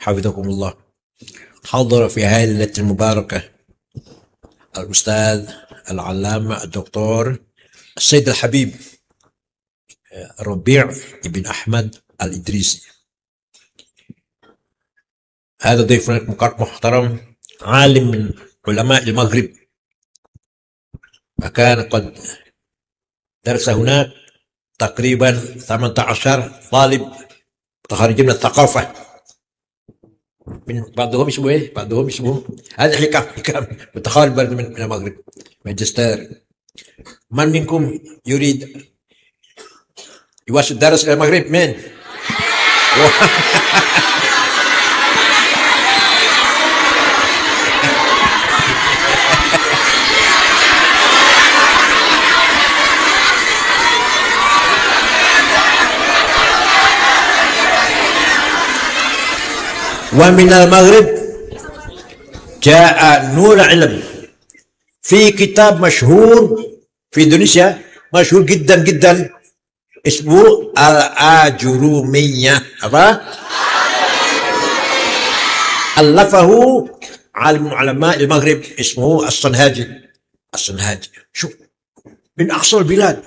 حفظكم الله. حضر في هذه الليلة المباركة الأستاذ العلامة الدكتور السيد الحبيب ربيع بن أحمد الإدريسي. هذا ضيفنا محترم، عالم من علماء المغرب، وكان قد درس هناك تقريبا 18 طالب متخرجين من الثقافة، من بعضهم اسمه ايه؟ بعضهم اسمه هذا حكام متخرج من المغرب، ماجستير. من منكم يريد يواصل الدرس إلى المغرب؟ من؟ ومن المغرب جاء نور علم في كتاب مشهور في إندونيسيا، مشهور جدا جدا، اسمه الآجرومية. apa؟ ألفه عالم من علماء المغرب اسمه الصنهاجي. شوف، من أقصى البلاد،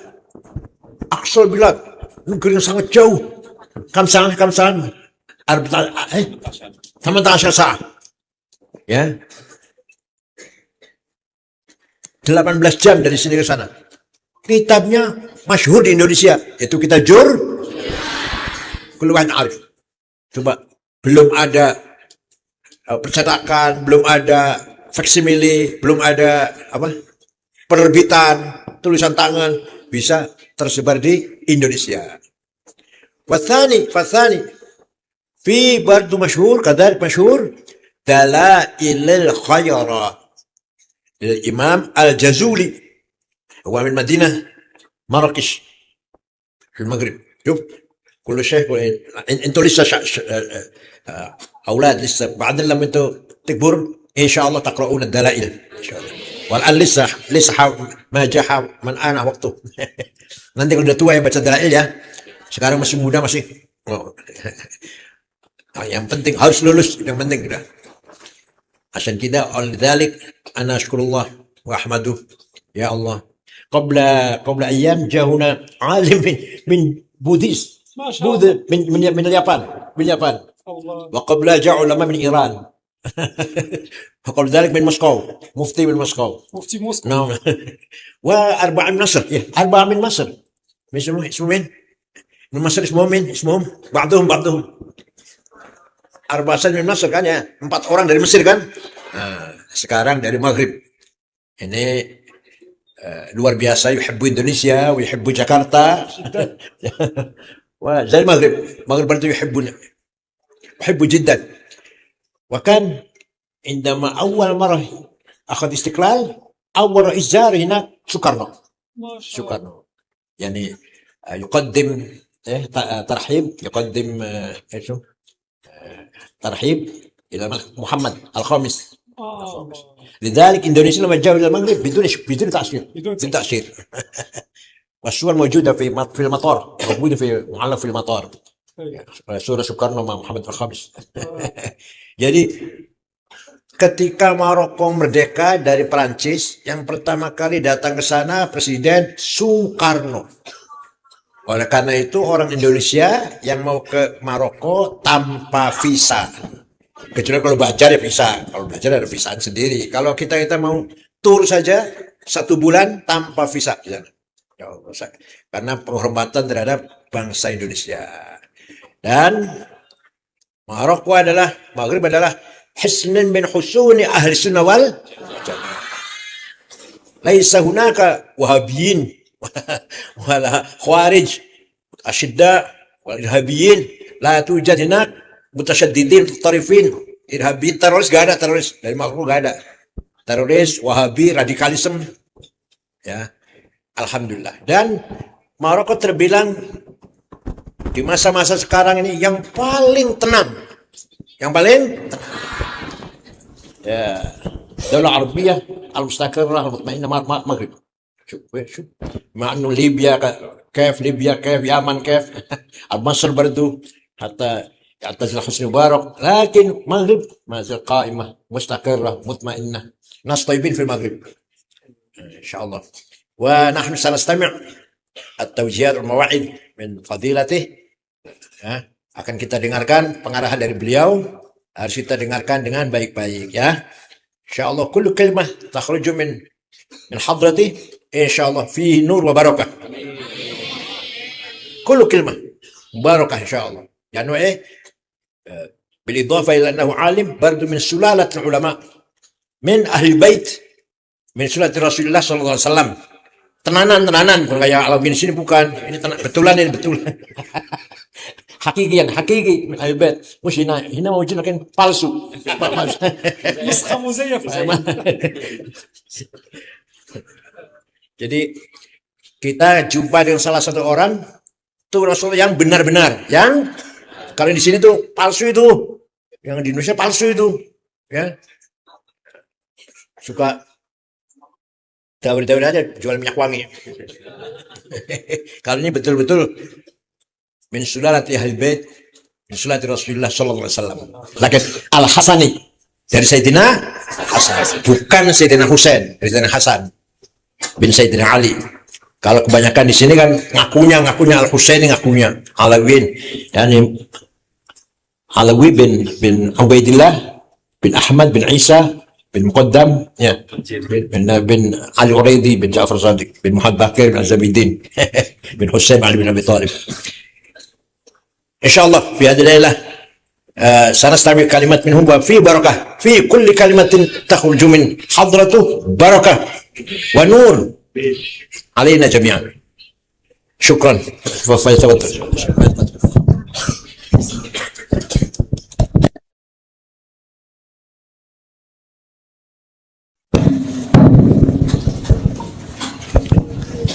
negeri yang sangat jauh. Kam sana 18 saat, ya, 18 jam dari sini ke sana. Kitabnya masyhur di Indonesia, yaitu kitab Keluhan Arif. Coba, belum ada percetakan, belum ada faksimile, belum ada penerbitan tulisan tangan, bisa tersebar di Indonesia. Fathani في برضه مشهور كذلك مشهور دلائل الخيرات للإمام الجزولي، هو من مدينة مراكش في المغرب. شوف، كل شيء انتوا لسه أولاد، لسه بعدين لما انتوا تكبروا إن شاء الله تقرؤون الدلائل إن شاء الله. والآن لسه ما جاء من أنا وقته. Nanti kalau udah tua yang baca dalail ya, sekarang masih muda masih. Yang penting harus lulus, yang penting udah. عشان كده ولذلك أنا أشكر الله وأحمده يا الله. قبل أيام جاء هنا عالم من بوذيست، من اليابان، وقبل جاء علماء من إيران. وقبل ذلك من موسكو، مفتي من موسكو. نعم. وأربعة من مصر، أربعة من مصر. اسمه مين؟ من مصر اسمهم بعضهم Arba'ah min Masr kan ya, 4 orang dari Mesir kan. Sekarang dari Maghrib. Ini luar biasa, yuhibbu Indonesia, yuhibbu Jakarta. وزي المغرب برضه يحبه جدا. وكان عندما أول مرة أخذ استقلال، أول رئيس زار هناك سكرنو. يعني يقدم ترحيب، يقدم ترحيب إلى محمد الخامس. لذلك إندونيسيا لما جاءوا إلى المغرب بدون تأشير. والصور موجودة في المطار، موجودة معلق في المطار، صورة سوكارنو مع محمد الخامس. Jadi ketika Maroko merdeka dari Prancis, yang pertama kali datang ke sana Presiden Soekarno. Oleh karena itu orang Indonesia yang mau ke Maroko tanpa visa, kecuali kalau belajar ya visa, kalau belajar ada visaan sendiri. Kalau kita mau tur saja 1 bulan tanpa visa di sana, karena penghormatan terhadap bangsa Indonesia. Dan Maghrib adalah hisnun min husuni ahli sunnah wal jamaah. Laisa hunaka wahabiyin wala khawarij asyidda wal irhabiyin, la tujad hinak mutasyaddidin tarifin irhabi. Teroris gak ada, teroris dari Maroko gak ada teroris wahabi radikalisme ya, alhamdulillah. Dan Maroko terbilang di masa-masa sekarang ini yang paling tenang ya, Daulah Arabiyah al-Mustaqirrah al-Mutmainnah Maghrib. شوف مع انه ليبيا كيف يمن كيف مصر برضو حتى يعتزل حسن مبارك، لكن المغرب ما زال قائمة مستقرة مطمئنة، ناس طيبين في المغرب إن شاء الله. ونحن سنستمع التوجيهات والمواعظ من فضيلته. Akan kita dengarkan pengarahan dari beliau, harus kita dengarkan dengan baik-baik ya. Insyaallah kullu kalimah takhruju min hadrati insyaallah fihi nur wa barakah. Kullu kalimah barakah insyaallah. Yani بالإضافة إلى أنه عالم برضو من سلالة العلماء من أهل البيت من سلالة رسول الله صلى الله عليه وسلم. Tenanan bukan kayak alam di sini, bukan ini betulan hakiki min ahli bait, mش هنا موجود لكن palsu. نسخة مزيفة. Jadi kita jumpa dengan salah satu orang itu Rasul yang benar-benar, yang kalau di sini tuh palsu itu, yang di Indonesia palsu itu, ya suka dawir-dawir aja jual minyak wangi. Kalau ini betul-betul min sulalati ahli bait, min sulati Rasulullah sallallahu alaihi wasallam. Lakin Al-Hasani dari Sayyidina Hasan, bukan Sayyidina Husain, dari Sayyidina Hasan bin Sayyidina Ali. Kalau kebanyakan di sini kan ngakunya Al-Husaini, ngakunya Alawi, yani Alawi bin Ubaidillah bin Ahmad bin Isa bin Muqaddam, ya, bin Ali Uraidi bin Ja'far Sadiq bin Muhammad Bakir bin Azabidin bin Husain Ali bin Abi Talib. Insyaallah fi hadhihi al-lailah sanastami kalimat minhum wa fi barakah fi kulli kalimatin takhruju min hadratu barakah wa nur alaina jami'an. Syukran.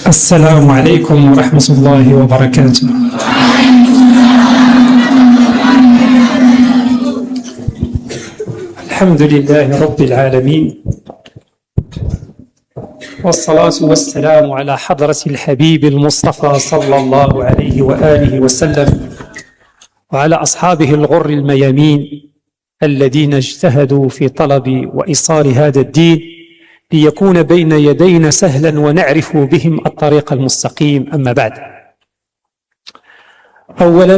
السلام عليكم ورحمة الله وبركاته. الحمد لله رب العالمين، والصلاة والسلام على حضرة الحبيب المصطفى صلى الله عليه وآله وسلم، وعلى أصحابه الغر الميامين الذين اجتهدوا في طلب وإيصال هذا الدين ليكون بين يدينا سهلا ونعرف بهم الطريق المستقيم. أما بعد، أولا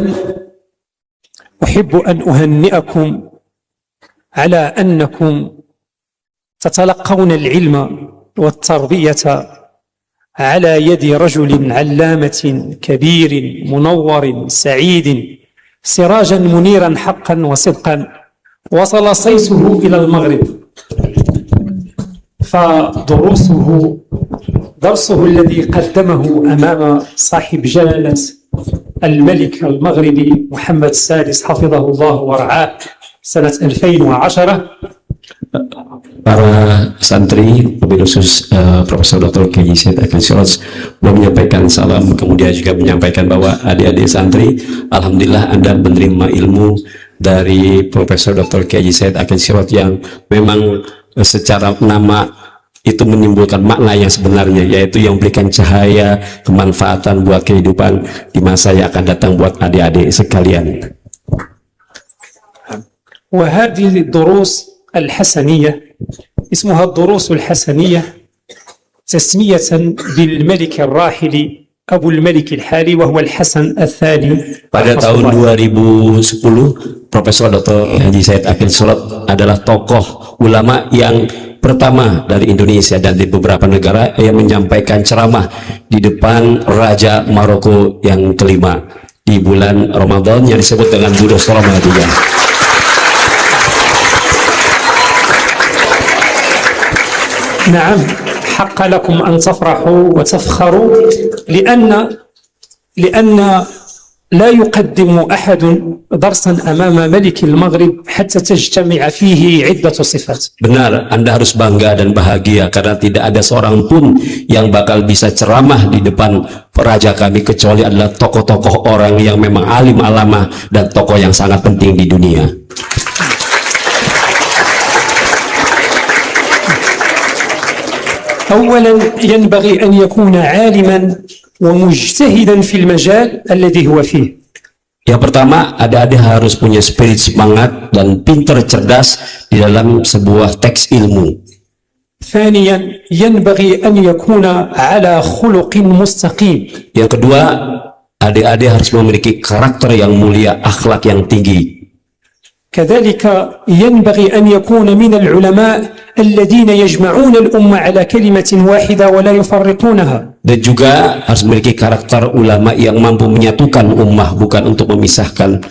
أحب أن أهنئكم على أنكم تتلقون العلم والتربية على يد رجل علامة كبير منور سعيد سراجا منيرا حقا وصدقا، وصل صيته إلى المغرب، درسه الذي قدمه أمام صاحب جلالة الملك المغربي محمد السادس حفظه الله ورعاه سنة 2010. Para santri, wabil khusus Profesor Dr. K.J. Said Akil Siraj mau menyampaikan salam, kemudian juga menyampaikan bahwa adik-adik santri, alhamdulillah Anda menerima ilmu dari Profesor Dr. K.J. Said Akil Siraj yang memang secara nama itu menimbulkan makna yang sebenarnya, yaitu yang memberikan cahaya kemanfaatan buat kehidupan di masa yang akan datang buat adik-adik sekalian. وهذه الدروس الحسنية اسمها الدروس الحسنية تسمية بالملك الراحل أبو الملك الحالي وهو الحسن الثاني. Pada tahun 2010, Profesor Dr. Haji Said Akil Siraj adalah tokoh ulama yang pertama dari Indonesia dan di beberapa negara yang menyampaikan ceramah di depan Raja Maroko yang kelima di bulan Ramadan yang disebut dengan Budos Ramadiyah. نعم، حق لكم أن تفرحوا وتفخروا لأن لا يقدم أحد درسا أمام ملك المغرب حتى تجتمع فيه عدة صفات. Benar, Anda harus bangga dan bahagia karena tidak ada seorang pun yang bakal bisa ceramah di depan raja kami kecuali adalah tokoh-tokoh orang yang memang alim alamah dan tokoh yang sangat penting di dunia. أولا ينبغي أن يكون عالما ومجتهدا في المجال الذي هو فيه. Yang pertama, adik-adik harus punya spirit semangat dan pintar cerdas di dalam sebuah teks ilmu. ثانيا ينبغي أن يكون على خلق مستقيم. Yang kedua, adik-adik harus memiliki karakter yang mulia, akhlak yang tinggi. كذلك ينبغي أن يكون من العلماء الذين يجمعون الأمة على كلمة واحدة ولا يفرقونها. Dan juga harus memiliki karakter ulama yang mampu menyatukan ummah, bukan untuk memisahkan,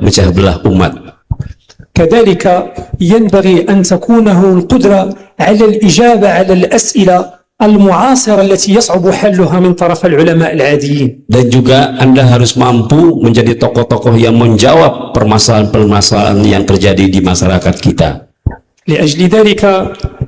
memecah belah umat. كذلك ينبغي أن تكون له القدرة على الإجابة على الأسئلة المعاصرة التي يصعب حلها من طرف العلماء العاديين. Dan juga Anda harus mampu menjadi tokoh-tokoh yang menjawab permasalahan-permasalahan yang terjadi di masyarakat kita. لأجل ذلك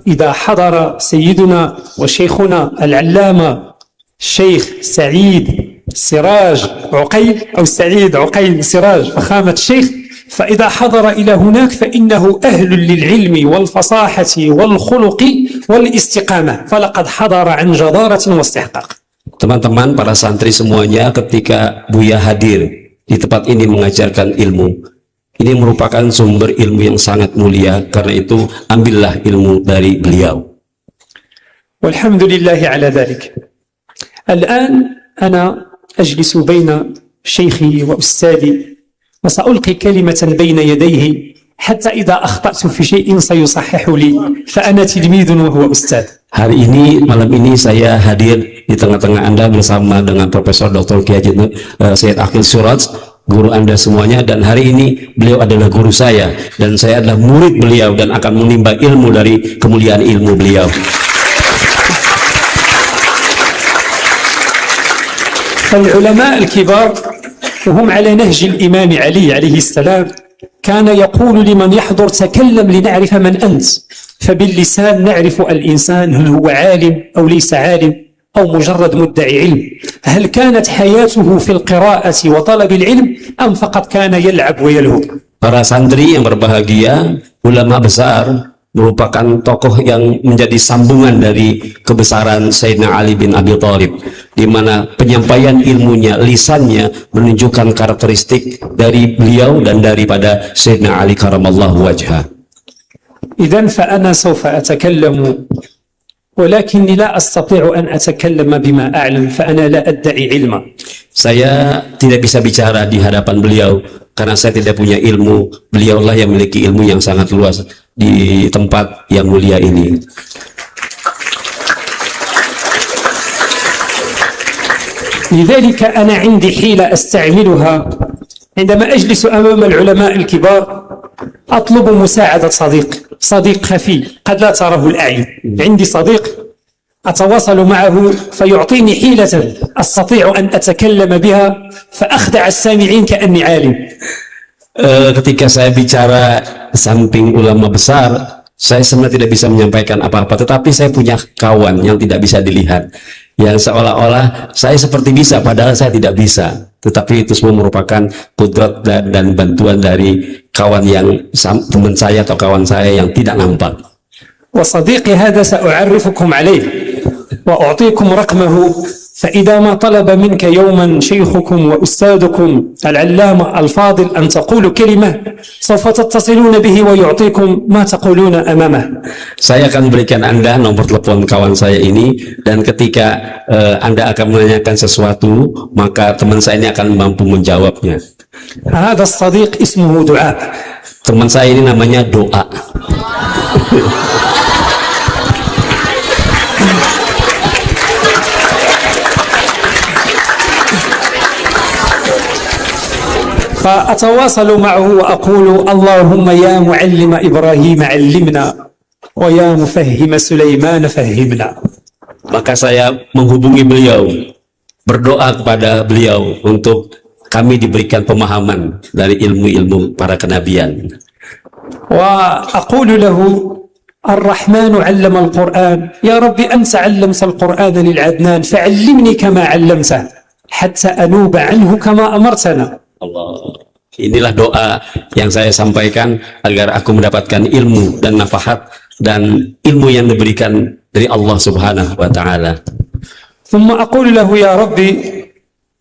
إذا حضر سيدنا وشيخنا العلامة الشيخ سعيد سراج عقيل أو سعيد عقيل سراج فخامة الشيخ، فإذا حضر إلى هناك فإنه أهل للعلم والفصاحة والخلق والاستقامة، فلقد حضر عن جدارة واستحقاق. Teman-teman, para santri semuanya, ketika Buya hadir di tempat ini mengajarkan ilmu, ini merupakan sumber ilmu yang sangat mulia. Karena itu, ambillah ilmu dari beliau. والحمد لله على ذلك. الآن أنا أجلس بين شيخي وأستاذي وسألقي كلمة بين يديه حتى إذا أخطأت في شيء سيصحح لي، فأنا تلميذ وهو أستاذ. Hari ini, malam ini saya hadir di tengah-tengah Anda bersama dengan Profesor Dr. Kiai Said Aqil Suraj, guru Anda semuanya, dan hari ini beliau adalah guru saya dan saya adalah murid beliau dan akan menimba ilmu dari kemuliaan ilmu beliau. فالعلماء الكبار وهم على نهج الإمام علي عليه السلام كان يقول لمن يحضر تكلم لنعرف من أنت، فباللسان نعرف الإنسان هل هو عالم أو ليس عالم أو مجرد مدعي علم، هل كانت حياته في القراءة وطلب العلم أم فقط كان يلعب ويلهو. Para santri yang berbahagia, ulama besar merupakan tokoh yang menjadi sambungan dari kebesaran Sayyidina Ali bin Abi Thalib, di mana penyampaian ilmunya, lisannya menunjukkan karakteristik dari beliau dan daripada Sayyidina Ali karamallahu wajhah. إذن فأنا سوف أتكلم ولكني لا أستطيع أن أتكلم بما أعلم، فأنا لا أدعي علما. Saya tidak bisa bicara di hadapan beliau karena saya tidak punya ilmu. Beliaulah yang memiliki ilmu yang sangat luas di tempat yang mulia ini. لذلك أنا عندي حيلة أستعملها عندما أجلس أمام العلماء الكبار، أطلب مساعدة صديق خفي قد لا تراه الأعين. عندي صديق أتواصل معه فيعطيني حيلة أستطيع أن أتكلم بها فأخدع السامعين كأني عالم. Ketika saya bicara samping ulama besar, saya sebenarnya tidak bisa menyampaikan apa-apa, tetapi saya punya kawan yang tidak bisa dilihat, yang seolah-olah saya seperti bisa, padahal saya tidak bisa. Tetapi itu semua merupakan kudrat dan bantuan dari kawan yang teman saya atau kawan saya yang tidak nampak. وصديقي هذا سأعرفكم عليه وأعطيكم رقمه، فإذا ما طلب منك يوما شيخكم وأستاذكم العلامة الفاضل أن تقولوا كلمة سوف تتصلون به ويعطيكم ما تقولون أمامه. Saya akan berikan Anda nomor telepon kawan saya ini, dan ketika Anda akan menanyakan sesuatu, maka teman saya ini akan mampu menjawabnya. هذا الصديق اسمه دعاء. Teman saya ini namanya Doa. فأتواصل معه وأقول اللهم يا معلم إبراهيم علمنا ويا مفهم سليمان فهمنا. Maka saya menghubungi beliau, berdoa kepada beliau untuk kami diberikan pemahaman dari ilmu-ilmu para kenabian. وأقول له الرحمن علم القرآن، يا رب أنت علمت القرآن للعدنان فعلمني كما علمته حتى أنوب عنه كما أمرتنا. Allah. Inilah doa yang saya sampaikan agar aku mendapatkan ilmu dan nafahat dan ilmu yang diberikan dari Allah Subhanahu wa taala. ثم أقول له يا ربي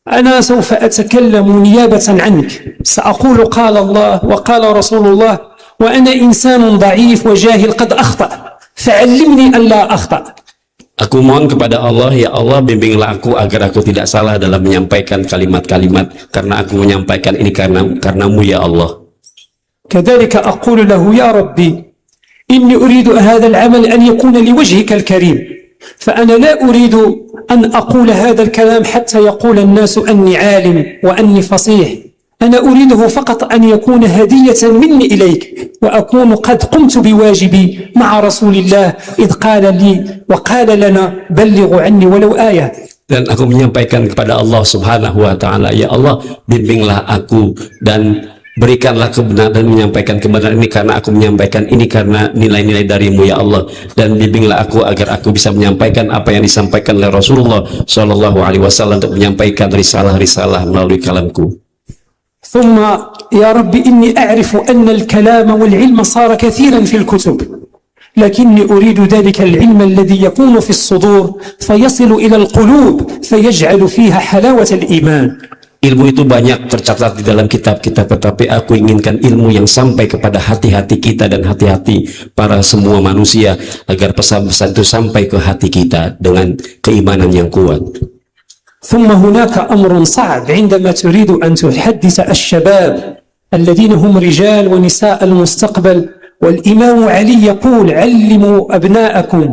أنا سوف أتكلم نيابة عنك، سأقول قال الله وقال رسول الله، وأنا إنسان ضعيف وجاهل قد أخطأ، فعلمني أن لا أخطأ. Aku mohon kepada Allah, ya Allah bimbinglah aku agar aku tidak salah dalam menyampaikan kalimat-kalimat, karena aku menyampaikan ini karenamu ya Allah. كذلك أقول له يا ربي إني أريد هذا العمل أن يكون لوجهك الكريم، فأنا لا أريد أن أقول هذا الكلام حتى يقول الناس أني عالم وأني فصيح، أنا أريده فقط أن يكون هدية مني إليك، وأكون قد قمت بواجبي مع رسول الله إذ قال لي وقال لنا بلغوا عني ولو آية. Dan aku menyampaikan kepada Allah subhanahu wa ta'ala, ya Allah bimbinglah aku dan berikanlah kebenaran dan menyampaikan kebenaran ini, karena aku menyampaikan ini karena nilai-nilai darimu ya Allah, dan bimbinglah aku agar aku bisa menyampaikan apa yang disampaikan oleh Rasulullah Shallallahu Alaihi Wasallam untuk menyampaikan risalah-risalah melalui kalamku. ثم يا رب إني أعرف أن الكلام والعلم صار كثيرا في الكتب، لكني أريد ذلك العلم الذي يكون في الصدور فيصل إلى القلوب فيجعل فيها حلاوة الإيمان. Ilmu itu banyak tercatat di dalam kitab-kitab, tetapi aku inginkan ilmu yang sampai kepada hati-hati kita dan hati-hati para semua manusia, agar pesan-pesan itu sampai ke hati kita dengan keimanan yang kuat. ثم هناك أمر صعب عندما تريد أن تحدث الشباب الذين هم رجال ونساء المستقبل، والإمام علي يقول علموا أبناءكم،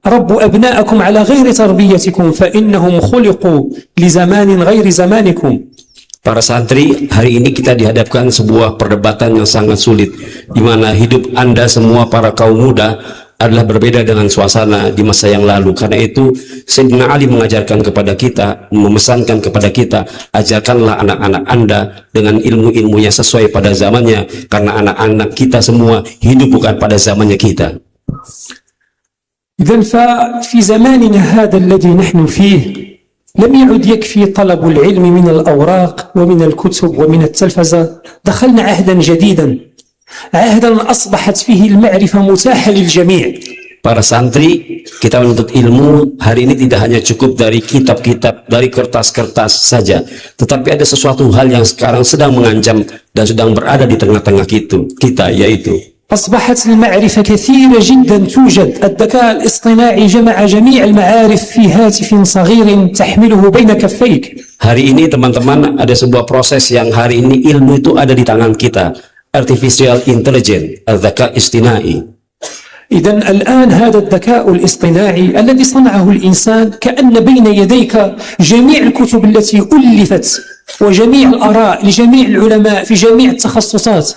ربوا أبناءكم على غير تربيتكم فإنهم خلقوا لزمان غير زمانكم. Para santri, hari ini kita dihadapkan sebuah perdebatan yang sangat sulit, di mana hidup Anda semua para kaum muda adalah berbeda dengan suasana di masa yang lalu. Karena itu Sayyidina Ali mengajarkan kepada kita, memesankan kepada kita, ajarkanlah anak-anak Anda dengan ilmu-ilmu yang sesuai pada zamannya, karena anak-anak kita semua hidup bukan pada zamannya kita. إذن ففي زماننا هذا الذي نحن فيه لم يعد يكفي طلب العلم من الأوراق ومن الكتب ومن التلفزة، دخلنا عهدا جديدا، عهدا أصبحت فيه المعرفة متاحة للجميع. Para santri, kita menuntut ilmu hari ini tidak hanya cukup dari kitab-kitab, dari kertas-kertas saja, tetapi ada sesuatu hal yang sekarang sedang mengancam dan sedang berada di tengah-tengah kita, yaitu أصبحت المعرفة كثيرة جدا توجد، الذكاء الاصطناعي جمع جميع المعارف في هاتف صغير تحمله بين كفيك. Hari ini teman-teman, ada sebuah proses yang hari ini ilmu itu ada di tangan kita, artificial intelligence, الذكاء الاصطناعي. إذن الآن هذا الذكاء الاصطناعي الذي صنعه الإنسان كأن بين يديك جميع الكتب التي ألفت وجميع الآراء لجميع العلماء في جميع التخصصات.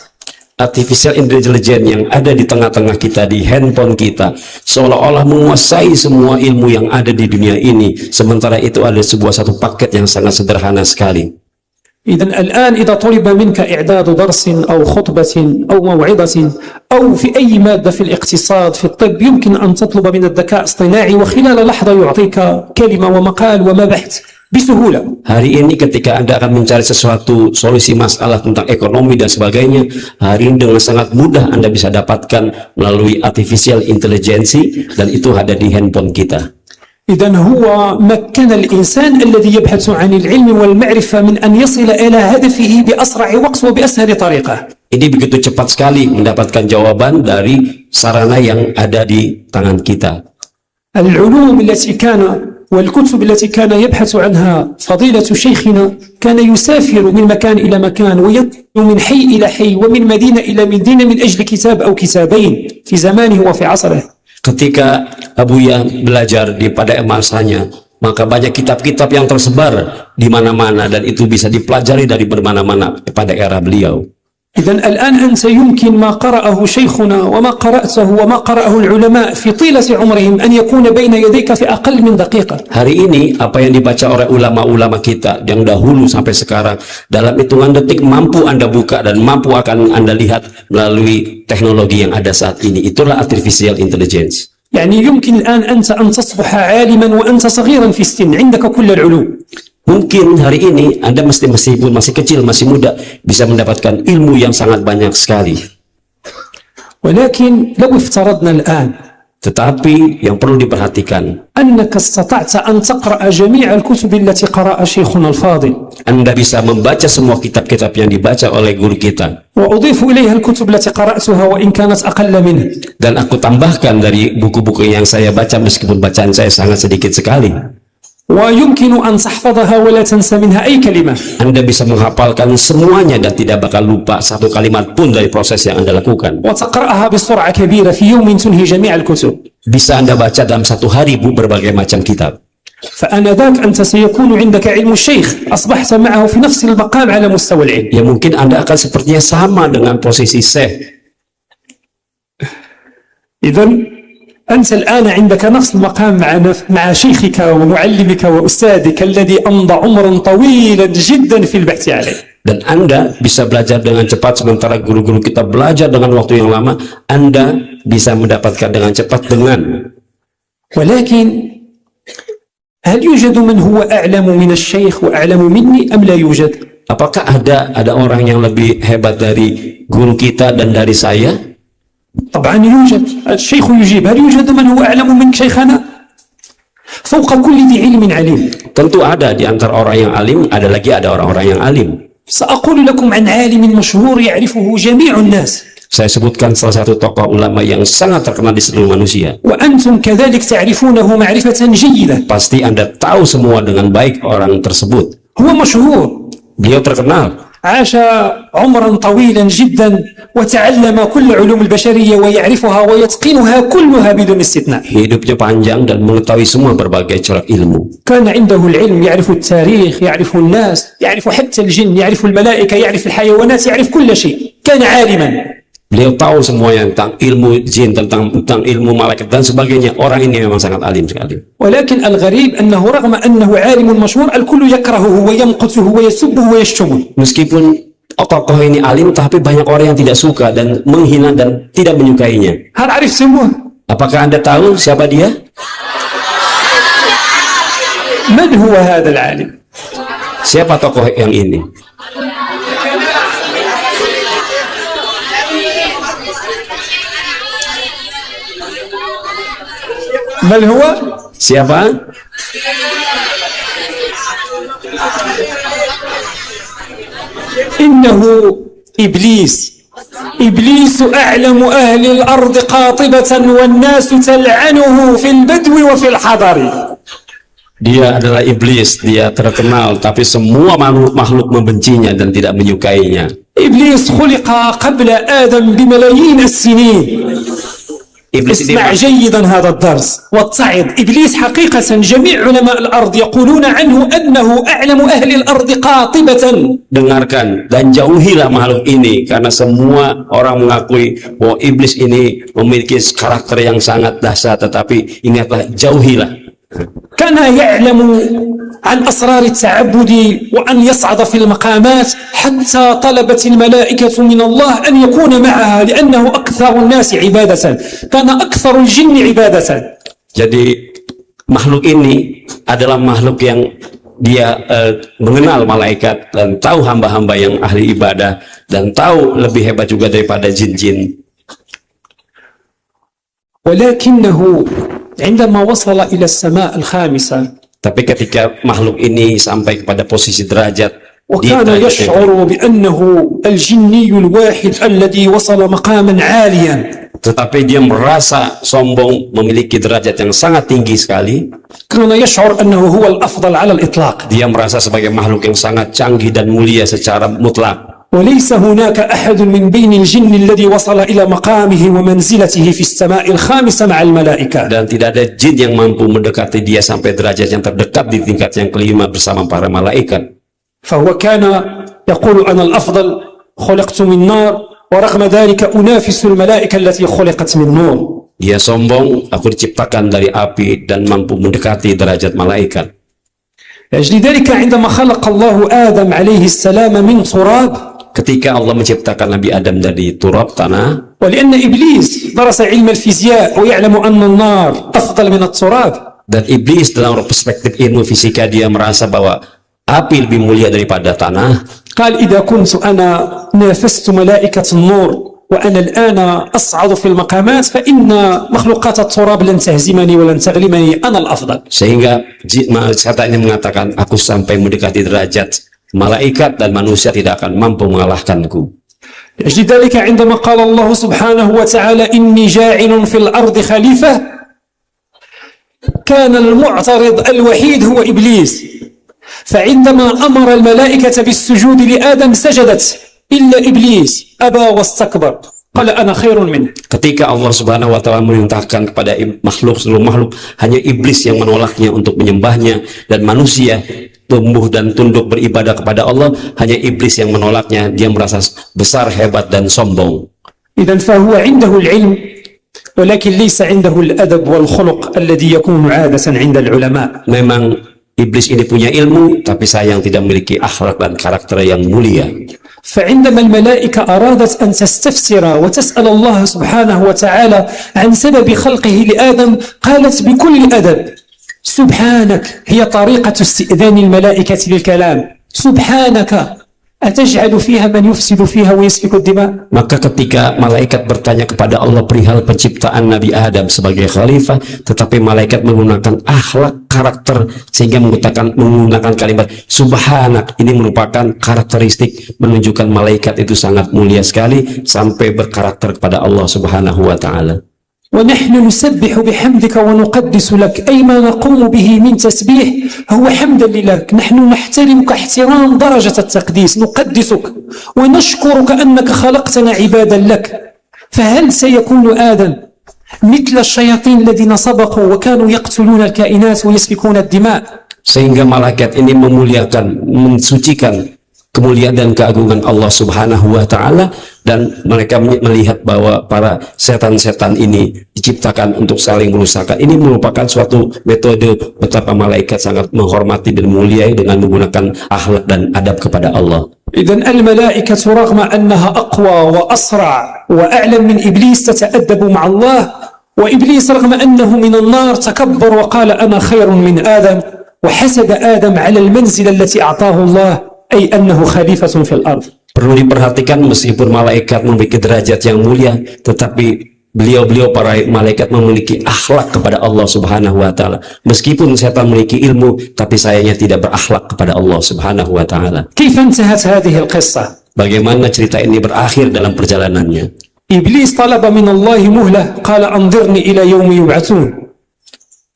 Artificial intelligence yang ada di tengah-tengah kita, di handphone kita, seolah-olah menguasai semua ilmu yang ada di dunia ini, sementara itu ada satu paket yang sangat sederhana sekali. إذن الآن إذا طلب منك إعداد درس أو خطبة أو موعظة أو في أي مادة في الاقتصاد في الطب، يمكن أن تطلب من الذكاء الاصطناعي وخلال لحظة يعطيك كلمة ومقال ومبحث بسهولة. Hari ini ketika Anda akan mencari sesuatu solusi masalah tentang ekonomi dan sebagainya, hari ini dengan sangat mudah Anda bisa dapatkan melalui artificial intelligence, dan itu ada di handphone kita. إذن هو مكن الإنسان الذي يبحث عن العلم والمعرفة من أن يصل إلى هدفه بأسرع وقت وبأسهل طريقة. Ini begitu cepat sekali mendapatkan jawaban dari sarana yang ada di tangan kita. العلوم التي كان والكتب التي كان يبحث عنها فضيلة شيخنا كان يسافر من مكان إلى مكان وينقل من حي إلى حي ومن مدينة إلى مدينة من أجل كتاب أو كتابين في زمانه وفي عصره. Ketika Abuya belajar pada masanya, maka banyak kitab-kitab yang tersebar di mana-mana, dan itu bisa dipelajari dari bermana-mana pada era beliau. إذن الآن أنت يمكن ما قرأه شيخنا وما قرأته وما قرأه العلماء في طيلة عمرهم أن يكون بين يديك في أقل من دقيقة. Hari ini apa yang dibaca oleh ulama-ulama kita yang dahulu sampai sekarang, dalam hitungan detik mampu Anda buka dan mampu akan Anda lihat melalui teknologi yang ada saat ini. Itulah artificial intelligence. يعني يمكن الآن أنت أن تصبح عالما وأنت صغيرا في السن عندك كل العلوم. Mungkin hari ini Anda meskipun masih kecil, masih muda, bisa mendapatkan ilmu yang sangat banyak sekali. ولكن لو افترضنا الآن Tetapi yang perlu diperhatikan, أنك استطعت أن تقرأ جميع الكتب التي قرأ شيخنا الفاضل، Anda bisa membaca semua kitab-kitab yang dibaca oleh guru kita. وأضيف إليها الكتب التي قرأتها وإن كانت أقل منه. Dan aku tambahkan dari buku-buku yang saya baca meskipun bacaan saya sangat sedikit sekali. ويمكن أن تحفظها ولا تنسى منها أي كلمة. Anda bisa menghafalkan semuanya dan tidak bakal lupa satu kalimat pun dari proses yang Anda lakukan. وتقرأها بسرعة كبيرة في يوم تنهي جميع الكتب. Bisa Anda baca dalam satu hari berbagai macam kitab. فآنذاك أنت سيكون عندك علم الشيخ، أصبحت معه في نفس المقام على مستوى العلم. Ya mungkin Anda akan sepertinya sama dengan posisi Syekh. إذن أنت الآن عندك نفس المقام مع شيخك ومعلمك وأستاذك الذي أمضى عمرا طويلا جدا في البحث عليه. Dan Anda bisa belajar dengan cepat sementara guru-guru kita belajar dengan waktu yang lama. Anda bisa mendapatkan dengan cepat dengan. ولكن هل يوجد من هو أعلم من الشيخ وأعلم مني أم لا يوجد؟ Apakah ada orang yang lebih hebat dari guru kita dan dari saya? طبعا يوجد. الشيخ يجيب هل يوجد من هو أعلم منك شيخنا؟ فوق كل ذي علم عليم. Tentu ada di antara orang yang alim, ada orang-orang yang alim. سأقول لكم عن عالم مشهور يعرفه جميع الناس. Saya sebutkan salah satu tokoh ulama yang sangat terkenal di seluruh manusia. وأنتم كذلك تعرفونه معرفة جيدة. Pasti Anda tahu semua dengan baik orang tersebut. هو مشهور. Beliau terkenal. عاش عمرا طويلا جدا وتعلم كل علوم البشرية ويعرفها ويتقنها كلها بدون استثناء. Hidupnya panjang dan mengetahui semua berbagai corak ilmu. كان عنده العلم، يعرف التاريخ، يعرف الناس، يعرف حتى الجن، يعرف الملائكة، يعرف الحيوانات، يعرف كل شيء. كان عالما. Beliau tahu semuanya tentang ilmu jin, tentang ilmu malaikat dan sebagainya. Orang ini memang sangat alim sekali. ولكن الغريب أنه رغم أنه عالم مشهور الكل يكرهه ويمقته ويسبه ويشتمه. Meskipun tokoh ini alim, tapi banyak orang yang tidak suka dan menghina dan tidak menyukainya. هل عرفتموه؟ Apakah Anda tahu siapa dia? من هو هذا العالم؟ Siapa tokoh yang ini? من هو؟ Siapa? إنه إبليس. إبليس أعلم أهل الأرض قاطبة والناس تلعنه في البدو وفي الحضر. Dia adalah iblis, dia terkenal, tapi semua makhluk membencinya dan tidak menyukainya. إبليس خلق قبل آدم بملايين السنين. Iblis ini, اسمع جيدا هذا الدرس واتعظ. إبليس حقيقة جميع علماء الأرض يقولون عنه أنه أعلم أهل الأرض قاطبة. dengarkan dan jauhilah makhluk ini, karena semua orang mengakui bahwa iblis ini memiliki karakter yang sangat dahsyat, tetapi ingatlah, jauhilah. كان يعلم عن أسرار التعبد وأن يصعد في المقامات حتى طلبت الملائكة من الله أن يكون معها لأنه أكثر الناس عبادة. كان أكثر الجن عبادة. Jadi makhluk ini adalah makhluk yang dia mengenal malaikat dan tahu hamba-hamba yang ahli ibadah dan tahu lebih hebat juga daripada jin-jin. ولكنه عندما وصل إلى السماء الخامسة Tapi ketika makhluk ini sampai kepada posisi derajat di وكان derajat yang يشعر بأنه الجني الواحد الذي وصل مقاما عاليا. tetapi dia merasa sombong, memiliki derajat yang sangat tinggi sekali. كان يشعر أنه هو الأفضل على الإطلاق. Dia merasa sebagai makhluk yang sangat canggih dan mulia secara mutlak. وليس هناك أحد من بين الجن الذي وصل إلى مقامه ومنزلته في السماء الخامسة مع الملائكة. Dan tidak ada jin yang mampu mendekati dia sampai derajat yang terdekat di tingkat yang kelima bersama para malaikat. فهو كان يقول أنا الأفضل، خلقت من نار ورغم ذلك أنافس الملائكة التي خلقت من نور. Dia sombong, aku diciptakan dari api dan mampu mendekati derajat malaikat. لأجل ذلك عندما خلق الله آدم عليه السلام من تراب، Ketika Allah menciptakan Nabi Adam dari turab, tanah, ولأن إبليس درس علم الفيزياء ويعلم أن النار أفضل من التراب، dan iblis dalam perspektif ilmu fisika dia merasa bahwa api lebih mulia daripada tanah. قال إذا كنت أنا نافست ملائكة النور وأنا الآن أصعد في المقامات فإن مخلوقات التراب لن تهزمني ولن تغلبني، أنا الأفضل. Sehingga setan ini mengatakan, aku sampai mendekati derajat malaikat dan manusia tidak akan mampu mengalahkanku. لأجل ذلك عندما قال الله سبحانه وتعالى إني جاعل في الأرض خليفة، كان المعترض الوحيد هو إبليس، فعندما أمر الملائكة بالسجود لآدم سجدت إلا إبليس أبى واستكبر قال أنا خير منه. Ketika Allah Subhanahu wa taala memerintahkan kepada seluruh makhluk, hanya iblis yang menolaknya untuk menyembahnya, dan manusia tumbuh dan tunduk beribadah kepada Allah, hanya iblis yang menolaknya. Dia merasa besar, hebat dan sombong. إذن فهو عنده العلم ولكن ليس عنده الأدب والخلق الذي يكون عادة عند العلماء. Memang iblis ini punya ilmu, tapi sayang tidak memiliki akhlak dan karakter yang mulia. فعندما الملائكة أرادت أن تستفسر وتسأل الله سبحانه وتعالى عن سبب خلقه لآدم قالت بكل أدب سبحانك، هي طريقة استئذان الملائكة للكلام، سبحانك أتجعل فيها من يفسد فيها ويسفك الدماء. Maka ketika malaikat bertanya kepada Allah perihal penciptaan Nabi Adam sebagai khalifah, tetapi malaikat menggunakan akhlak karakter sehingga menggunakan kalimat subhanak. Ini merupakan karakteristik menunjukkan malaikat itu sangat mulia sekali sampai berkarakter kepada Allah Subhanahu wa taala. ونحن نسبح بحمدك ونقدس لك، أي ما نقوم به من تسبيح هو حمدا لله. نحن نحترمك احترام درجة التقديس، نقدسك ونشكرك أنك خلقتنا عبادا لك. فهل سيكون آدم مثل الشياطين الذين سبقوا وكانوا يقتلون الكائنات ويسفكون الدماء؟ Sehingga malaikat ini memuliakan, mensucikan kemuliaan dan keagungan Allah Subhanahu wa taala, dan mereka melihat bahwa para setan-setan ini diciptakan untuk saling merusakkan. Ini merupakan suatu metode betapa malaikat sangat menghormati dan mulia dengan menggunakan akhlak dan adab kepada Allah. إذن الملائكة رغم أنها أقوى وأسرع وأعلم من إبليس تتأدب مع الله، وإبليس رغم أنه من النار تكبر وقال أنا خير من آدم، وحسد آدم على المنزلة التي أعطاه الله، أي أنه خليفة في الأرض. Perlu diperhatikan, meskipun malaikat memiliki derajat yang mulia, tetapi beliau para malaikat memiliki akhlak kepada Allah Subhanahu wa taala. Meskipun setan memiliki ilmu, tapi sayangnya tidak berakhlak kepada Allah Subhanahu wa taala. كيف انتهت هذه القصة؟ Bagaimana cerita ini berakhir dalam perjalanannya? إبليس طلب من الله مهلة قال أنظرني إلى يوم يبعثون.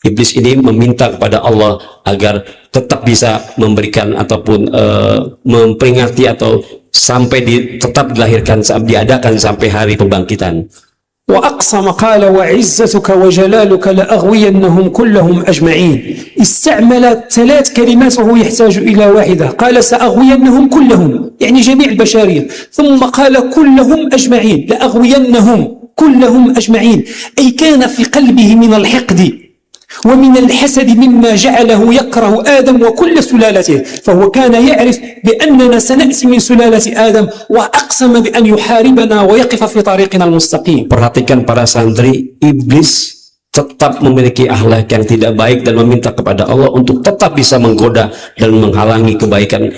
Iblis ini meminta kepada Allah agar tetap bisa memberikan ataupun memperingati atau sampai tetap dilahirkan, diadakan sampai hari pembangkitan. وأقسم قال وعزتك وجلالك لأغوينهم كلهم أجمعين. استعمل 3 كلمات وهو يحتاج إلى واحدة، قال سأغوينهم كلهم يعني جميع البشرية، ثم قال كلهم أجمعين، لأغوينهم كلهم أجمعين، أي كان في قلبه من الحقد ومن الحسد مما جعله يكره آدم وكل سلالته، فهو كان يعرف بأننا سنأتي من سلالة آدم، وأقسم بأن يحاربنا ويقف في طريقنا المستقيم. Perhatikan para santri, iblis tetap memiliki akhlak yang tidak baik dan meminta kepada Allah untuk tetap bisa menggoda dan menghalangi kebaikan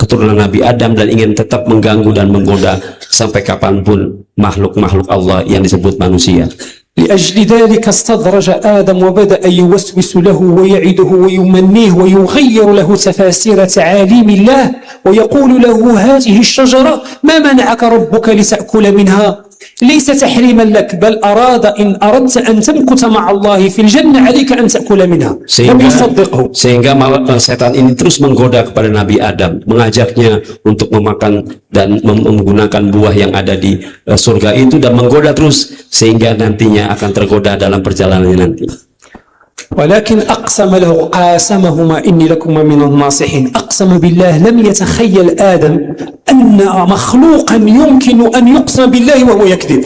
keturunan Nabi Adam, dan ingin tetap mengganggu dan menggoda sampai kapanpun makhluk-makhluk Allah yang disebut manusia. لأجل ذلك استدرج آدم وبدأ يوسوس له ويعده ويمنيه ويغير له تفاسير تعاليم الله، ويقول له هذه الشجرة ما منعك ربك لتأكل منها، ليس تحريما لك بل أراد إن أردت أن تمكث مع الله في الجنة عليك أن تأكل منها. لم يصدقه. Sehingga setan ini terus menggoda kepada Nabi Adam, mengajaknya untuk memakan dan menggunakan buah yang ada di surga itu, dan menggoda terus sehingga nantinya akan tergoda dalam perjalanannya nanti. ولكن أقسم له قاسمهما إني لكما من الناصحين. أقسم بالله لم يتخيل آدم أن مخلوقا يمكن أن يقسم بالله وهو يكذب.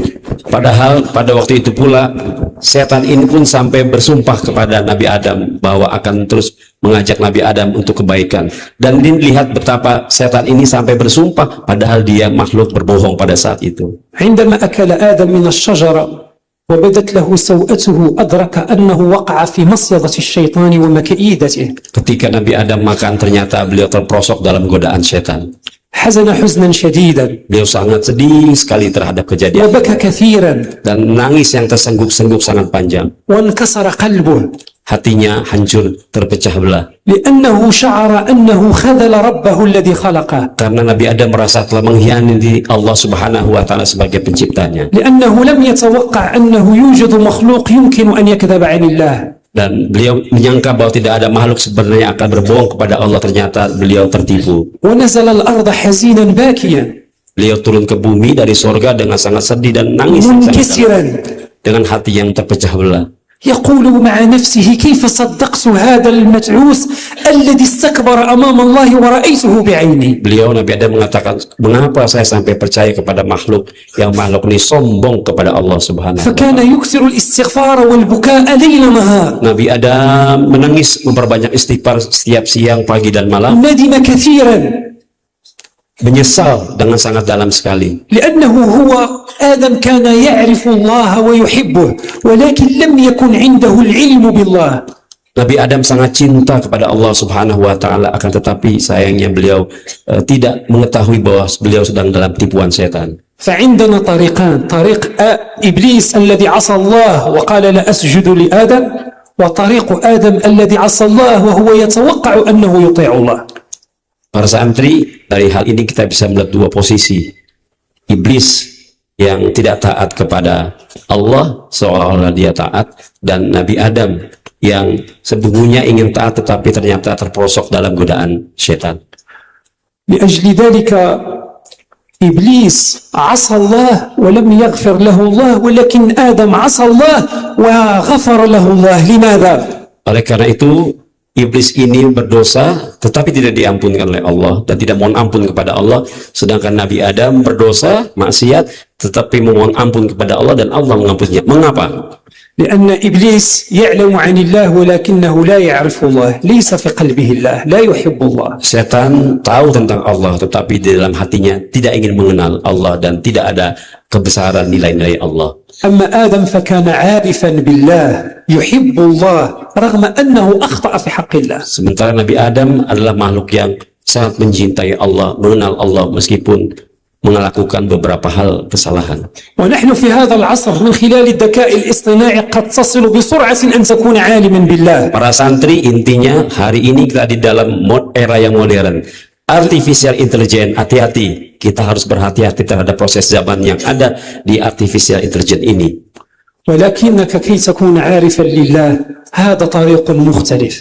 Padahal pada waktu itu pula setan ini pun sampai bersumpah kepada Nabi Adam bahwa akan terus mengajak Nabi Adam untuk kebaikan. Dan dilihat betapa setan ini sampai bersumpah padahal dia makhluk berbohong pada saat itu. عندما أكل آدم من الشجرة وبدت له سوءته أدرك أنه وقع في مصيدة الشيطان ومكيدته. Ketika Nabi Adam makan, ternyata beliau terperosok dalam godaan setan. حزن حزنا شديدا Beliau sangat sedih sekali terhadap kejadian وبكى كثيرا dan nangis yang tersengguk-sengguk sangat panjang. وانكسر قلبه Hatinya hancur, terpecah belah. لأنه شعر أنه خذل ربه الذي خلقه Karena Nabi Adam merasa telah mengkhianati Allah Subhanahu wa taala sebagai penciptanya. لأنه لم يتوقع أنه يوجد مخلوق يمكن أن يكذب عن الله. Dan beliau menyangka bahwa tidak ada makhluk sebenarnya akan berbohong kepada Allah, ternyata beliau tertipu. ونزل الأرض حزينا باكيا Beliau turun ke bumi dari sorga dengan sangat sedih dan nangis yang sangat dalam, منكسرا dengan hati yang terpecah belah. يقول مع نفسه كيف صدقت هذا المتعوس الذي استكبر أمام الله ورأيته بعيني. Beliau Nabi Adam mengatakan, mengapa saya sampai percaya kepada makhluk yang makhluk ini sombong kepada Allah Subhanahu wa فكان taala. يكثر الاستغفار والبكاء ليل نهار. Nabi Adam menangis, memperbanyak istighfar setiap siang, pagi dan malam, ندم كثيرا menyesal dengan sangat dalam sekali. لأنه هو آدم كان يعرف الله ويحبه ولكن لم يكن عنده العلم بالله. Nabi Adam sangat cinta kepada Allah Subhanahu wa taala, akan tetapi sayangnya beliau tidak mengetahui bahwa beliau sedang dalam tipuan setan. فعندنا طريقان، طريق إبليس الذي عصى الله وقال لا أسجد لآدم، وطريق آدم الذي عصى الله وهو يتوقع أنه يطيع الله. Para santri, dari hal ini kita bisa melihat dua posisi. Iblis yang tidak taat kepada Allah seolah-olah dia taat, dan Nabi Adam yang sesungguhnya ingin taat tetapi ternyata terperosok dalam godaan setan. لأجل ذلك إبليس عصى الله ولم يغفر له الله، ولكن آدم عصى الله وغفر له الله. لماذا؟ Oleh karena itu Iblis ini berdosa tetapi tidak diampunkan oleh Allah dan tidak mohon ampun kepada Allah, sedangkan Nabi Adam berdosa, maksiat, tetapi memohon ampun kepada Allah dan Allah mengampuninya. Mengapa? لأن إبليس يعلم عن الله ولكنه لا يعرف الله، ليس في قلبه الله، لا يحب الله. Setan tahu tentang Allah tetapi di dalam hatinya tidak ingin mengenal Allah dan tidak ada kebesaran nilai-nilai Allah. أما آدم فكان عارفا بالله يحب الله رغم أنه أخطأ في حق الله. Sementara Nabi Adam adalah makhluk yang sangat mencintai Allah, mengenal Allah meskipun melakukan beberapa hal kesalahan. ونحن في هذا العصر من خلال الذكاء الاصطناعي قد تصل بسرعة أن تكون عالما بالله. Para santri, intinya hari ini kita di dalam era yang modern. Artificial intelligence, hati-hati. Kita harus berhati-hati terhadap proses zaman yang ada di artificial intelligence ini. ولكنك كي تكون عارفا لله هذا طريق مختلف.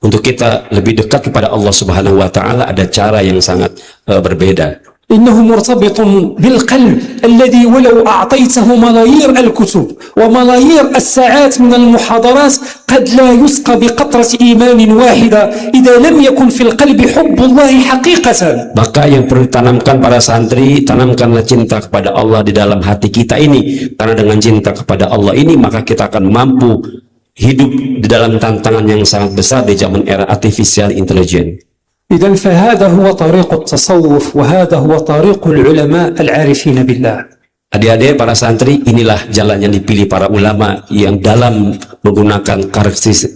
Untuk kita lebih dekat kepada Allah Subhanahu wa taala ada cara yang sangat berbeda. إنه مرتبط بالقلب الذي ولو أعطيته ملايير الكتب وملايير الساعات من المحاضرات قد لا يسقى بقطرة إيمان واحدة إذا لم يكن في القلب حب الله حقيقة. Maka yang perlu ditanamkan para santri, tanamkanlah cinta kepada Allah di dalam hati kita ini, karena dengan cinta kepada Allah ini maka kita akan mampu hidup di dalam tantangan yang sangat besar di zaman era artificial intelligence. إذن فهذا هو طريق التصوف وهذا هو طريق العلماء العارفين بالله. Adik-adik para santri, inilah jalan yang dipilih para ulama yang dalam menggunakan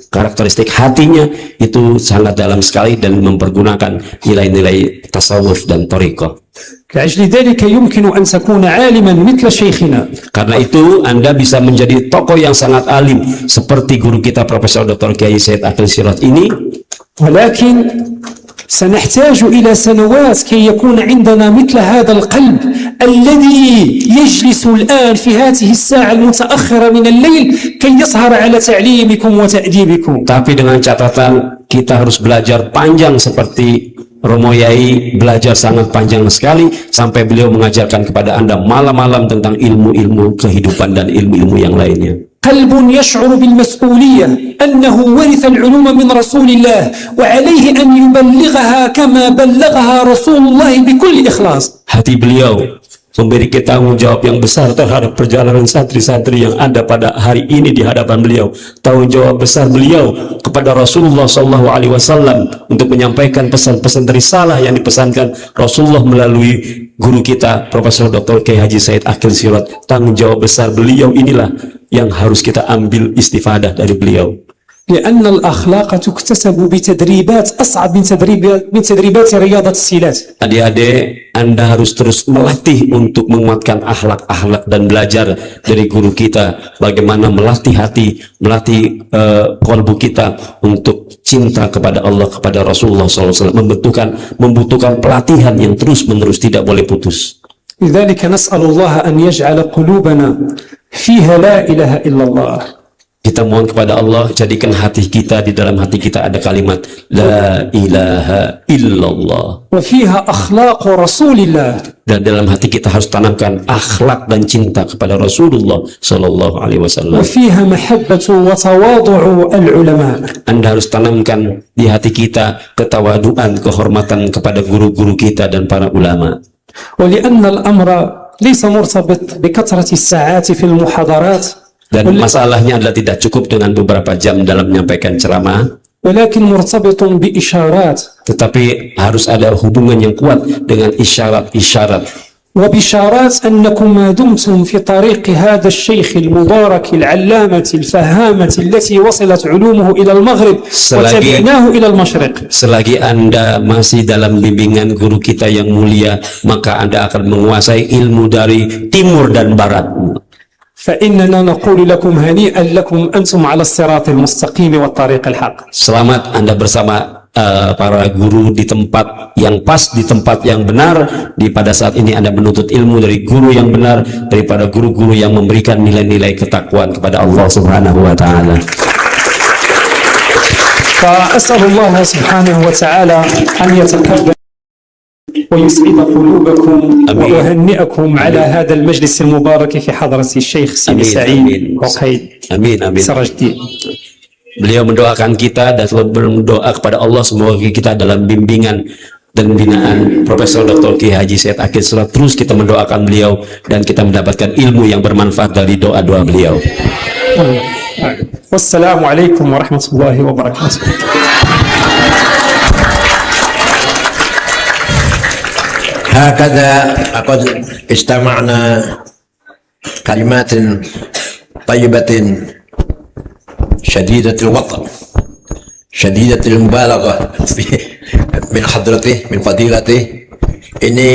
karakteristik hatinya itu sangat dalam sekali dan mempergunakan nilai-nilai tasawuf dan thariqah. لأجل ذلك يمكن أن تكون عالما مثل شيخنا. Karena itu Anda bisa menjadi tokoh yang sangat alim seperti guru kita Profesor Dr. Kiai Said Akhil Siraj ini. ولكن سنحتاج إلى سنوات كي يكون عندنا مثل هذا القلب الذي يجلس الآن في هذه الساعة المتأخرة من الليل كي يسهر على تعليمكم وتأديبكم. Tapi dengan catatan kita harus belajar panjang seperti Romo Yai belajar sangat panjang sekali sampai beliau mengajarkan kepada Anda malam-malam tentang ilmu-ilmu kehidupan dan ilmu-ilmu yang lainnya. قلب يشعر بالمسؤولية أنه ورث العلوم من رسول الله وعليه أن يبلغها كما بلغها رسول الله بكل إخلاص. Hati beliau memiliki tanggung jawab yang besar terhadap perjalanan santri-santri yang ada pada hari ini di hadapan beliau. Tanggung jawab besar beliau kepada Rasulullah SAW untuk menyampaikan pesan-pesan risalah yang dipesankan Rasulullah melalui guru kita Profesor Dr. Kiai Haji Said Akhil Siraj. Tanggung jawab besar beliau inilah yang harus kita ambil istifadah dari beliau. لأن الأخلاق تكتسب بتدريبات أصعب من تدريبات رياضة السلات. Adik-adik, Anda harus terus melatih untuk menguatkan akhlak-akhlak dan belajar dari guru kita bagaimana melatih hati, melatih kalbu kita untuk cinta kepada Allah, kepada Rasulullah SAW. Membutuhkan pelatihan yang terus-menerus, tidak boleh putus. لذلك نسأل الله أن يجعل قلوبنا فيها لا إله إلا الله. Kita mohon kepada Allah, jadikan hati kita, di dalam hati kita ada kalimat La ilaha illallah. وفيها أخلاق رسول الله. Dan dalam hati kita harus tanamkan akhlak dan cinta kepada Rasulullah Sallallahu Alaihi Wasallam. وفيها محبة وتواضع العلماء. Anda harus tanamkan di hati kita ketawaduan, kehormatan kepada guru-guru kita dan para ulama. ولأن الأمر ليس مرتبط بكثرة الساعات في المحاضرات. Dan masalahnya adalah tidak cukup dengan beberapa jam dalam menyampaikan ceramah, ولكن مرتبط بإشارات. tetapi harus ada hubungan yang kuat dengan isyarat-isyarat. وبشارات أنكم ما دمتم في طريق هذا الشيخ المبارك العلامة الفهامة التي وصلت علومه إلى المغرب وتبعناه إلى المشرق. Selagi Anda masih dalam bimbingan guru kita yang mulia, maka Anda akan menguasai ilmu dari timur dan barat. فإننا نقول لكم هنيئا لكم أنتم على الصراط المستقيم والطريق الحق. Selamat Anda bersama para guru di tempat yang pas, di tempat yang benar. Pada saat ini Anda menuntut ilmu dari guru yang benar, daripada guru-guru yang memberikan nilai-nilai ketakwaan kepada Allah Subhanahu wa taala. فأسأل الله سبحانه وتعالى أن يتقبل ويسعد قلوبكم وأهنئكم على هذا المجلس المبارك في حضرة الشيخ سيدي سعيد عقيد سراج الدين. Beliau mendoakan kita dan selalu berdoa kepada Allah semoga kita dalam bimbingan dan binaan Profesor Dr. Kiai Haji Said Akil Siraj. Terus kita mendoakan beliau dan kita mendapatkan ilmu yang bermanfaat dari doa-doa beliau. Wassalamualaikum warahmatullahi wabarakatuh. هكذا قد استمعنا كلمات طيبة شديدة الوطن شديدة المبالغة من حضرته من فضيلته. Ini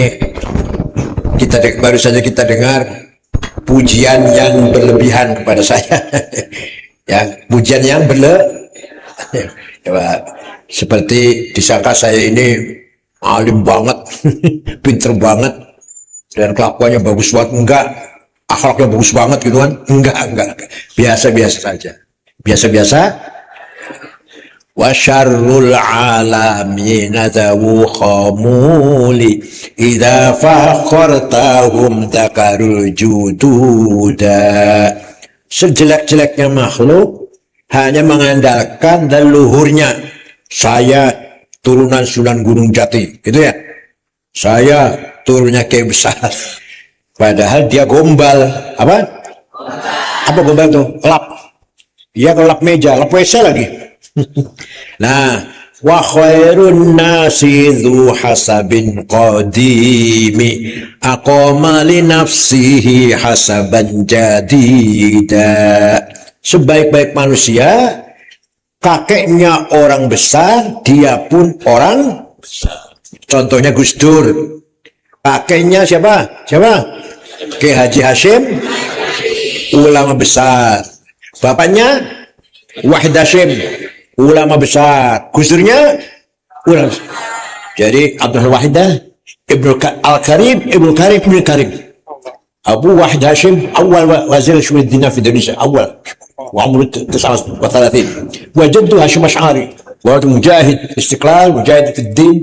baru saja kita dengar pujian yang berlebihan kepada saya. Ya, pujian yang seperti disangka saya ini alim banget, pinter banget, dan kelakuannya bagus banget. Enggak, akhlaknya bagus banget gitu kan. Enggak, biasa-biasa saja, biasa-biasa. Wa syarrul alamin adzawu khamuli idza fakhartahum takarul jududa. Sejelek-jeleknya makhluk hanya mengandalkan leluhurnya. Saya turunan Sunan Gunung Jati, gitu ya. Saya turunnya Kiai besar. Padahal dia gombal. Apa? Apa gombal tuh? Lap. Dia lap meja, lap WC lagi. Nah, wa khairun nasi dzu hasabin qadimi aqama li nafsihi hasaban jadida. Sebaik-baik manusia kakeknya orang besar, dia pun orang besar. Contohnya Gus Dur. Kakeknya siapa? Kiai Haji Hashim, ulama besar. Bapaknya Wahid Hashim, ulama besar. Gus Durnya ulama besar. Jadi Abdul Wahidah Ibnu Karim. Abu Wahid Hashim awal wazir syu'un ad-din fi Indonesia, awal. وعمره 39. وجده هاشم أشعري وهو مجاهد استقلال، مجاهد في الدين،